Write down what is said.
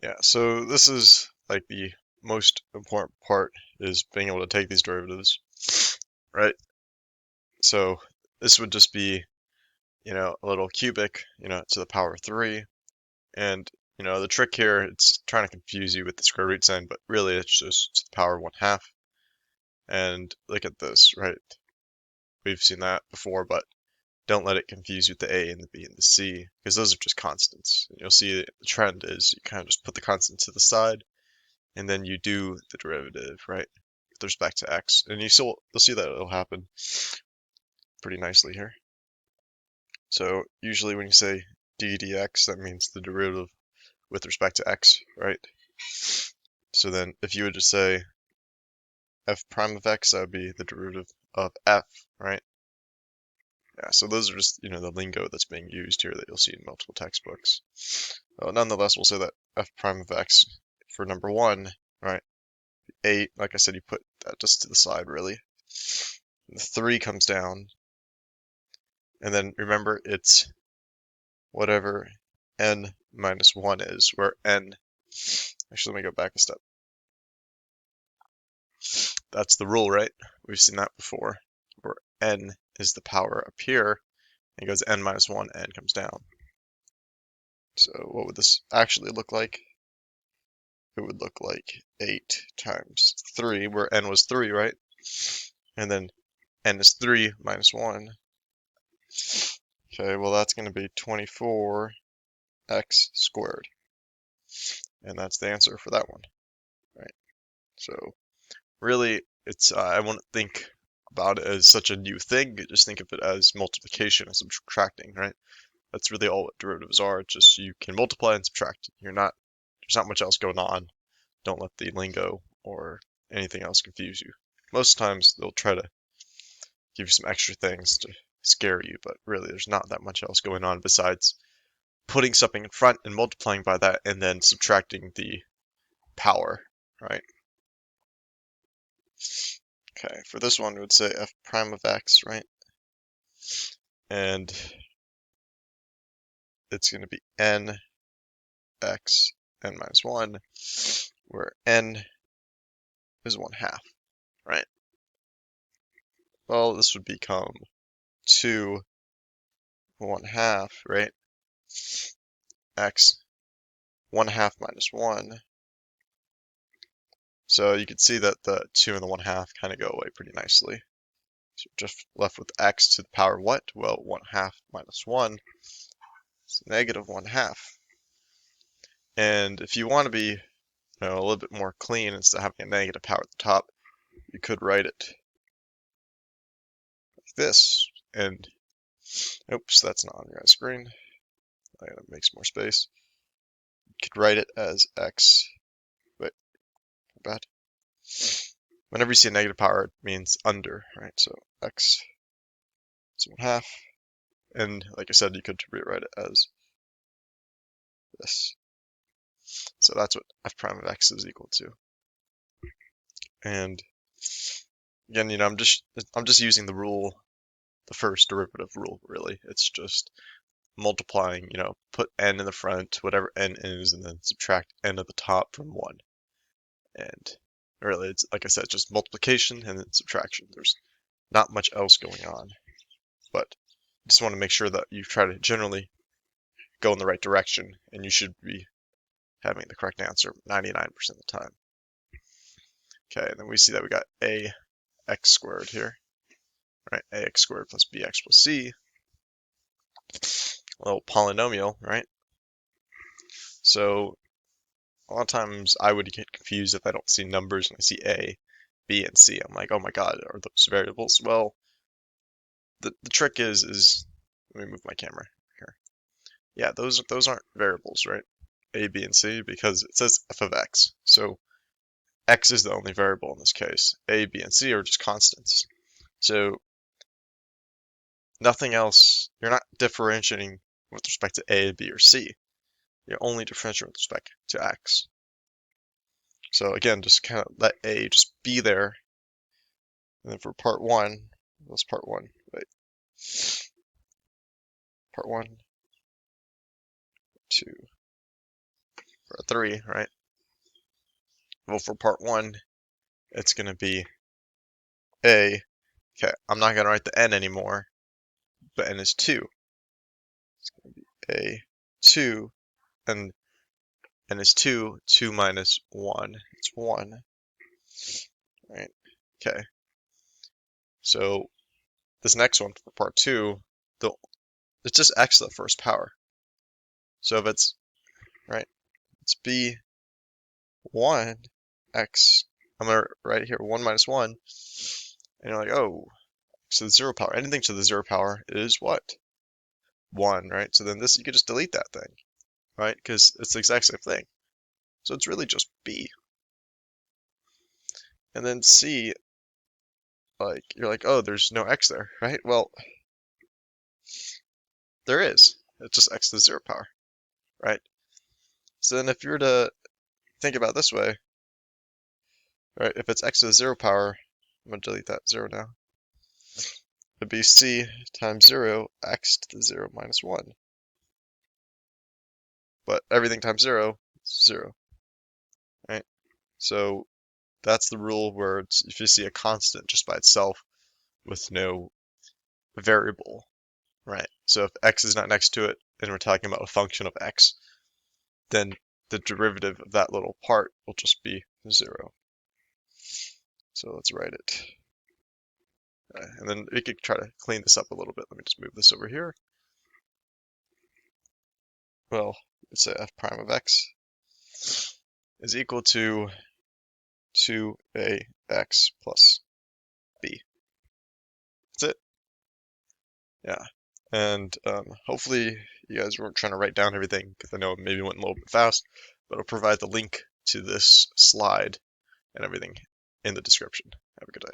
Yeah, so this is like the most important part is being able to take these derivatives, right? So this would just be, a little cubic, to the power 3. And, the trick here, it's trying to confuse you with the square root sign, but really it's just to the power 1/2. And look at this, right? We've seen that before, but don't let it confuse you with the A and the B and the C, because those are just constants. And you'll see the trend is you kind of just put the constant to the side, and then you do the derivative, right, with respect to x. And you'll see that it'll happen pretty nicely here. So usually when you say d dx, that means the derivative with respect to x, right? So then if you would just say f prime of x, that would be the derivative of f, right? Yeah, so those are just, the lingo that's being used here that you'll see in multiple textbooks. Nonetheless, we'll say that f prime of x for number 1, right? 8, like I said, you put that just to the side, really. The 3 comes down, and then remember it's whatever n minus 1 is, where n, actually let me go back a step. That's the rule, right? We've seen that before, where n is the power up here, and it goes n minus 1, n comes down. So what would this actually look like? It would look like 8 times 3, where n was 3, right? And then n is 3 minus 1. Okay, well that's going to be 24x squared. And that's the answer for that one, right? So really, it's I wouldn't think about it as such a new thing. Just think of it as multiplication and subtracting, right? That's really all what derivatives are. It's just you can multiply and subtract. There's not much else going on. Don't let the lingo or anything else confuse you. Most times they'll try to give you some extra things to scare you, but really there's not that much else going on besides putting something in front and multiplying by that and then subtracting the power, right? Okay, for this one, we would say f prime of x, right? And it's going to be n x n minus 1, where n is 1/2, right? Well, this would become 2 1/2, right? X 1/2 minus 1. So you can see that the 2 and the 1/2 kind of go away pretty nicely. So we're just left with x to the power what? Well, 1/2 minus 1 is negative 1/2. And if you want to be a little bit more clean, instead of having a negative power at the top, you could write it like this. And oops, that's not on your screen. I gotta make some more space. You could write it as x. Wait, bad. Whenever you see a negative power, it means under, right? So x is 1/2. And like I said, you could rewrite it as this. So that's what f prime of x is equal to. And again, I'm just using the rule, the first derivative rule, really. It's just multiplying, put n in the front, whatever n is, and then subtract n at the top from 1. And really, it's like I said, just multiplication and then subtraction. There's not much else going on. But I just want to make sure that you try to generally go in the right direction, and you should be having the correct answer 99% of the time. Okay, and then we see that we got ax squared here, right? Ax squared plus bx plus c, a little polynomial, right? So a lot of times I would get confused if I don't see numbers and I see a, b, and c. I'm like, oh my god, are those variables? Well, the trick is let me move my camera here. Yeah, those aren't variables, right? A, b, and c, because it says f of x. So x is the only variable in this case. A, b, and c are just constants. So nothing else, you're not differentiating with respect to a, b, or c. You're only differentiating with respect to x. So again, just kind of let a just be there. And then for part 1, what's part 1? Wait. Part 1, 2, for a 3, right? Well, for part 1, it's going to be a, okay, I'm not going to write the n anymore, but n is 2. It's going to be a 2, and n is 2, 2 minus 1, it's 1, right? Okay, so this next one for part 2, it's just x to the first power. So if it's, right, it's b1 x, I'm going to write here 1 minus 1, and you're like, oh, x to the 0 power. Anything to the 0 power is what? 1, right? So then this, you could just delete that thing, right? Because it's the exact same thing. So it's really just b. And then c, like, you're like, oh, there's no x there, right? Well, there is. It's just x to the 0 power, right? So then if you were to think about it this way, right, if it's x to the 0 power, I'm going to delete that 0 now. It'd be c times 0, x to the 0 minus 1. But everything times 0 is 0, right? So that's the rule where it's, if you see a constant just by itself with no variable, right? So if x is not next to it, and we're talking about a function of x, then the derivative of that little part will just be 0. So let's write it. And then we could try to clean this up a little bit. Let me just move this over here. Well, let's say f prime of x is equal to 2ax plus b. That's it. Yeah. And hopefully you guys weren't trying to write down everything, because I know it maybe went a little bit fast, but I'll provide the link to this slide and everything in the description. Have a good day.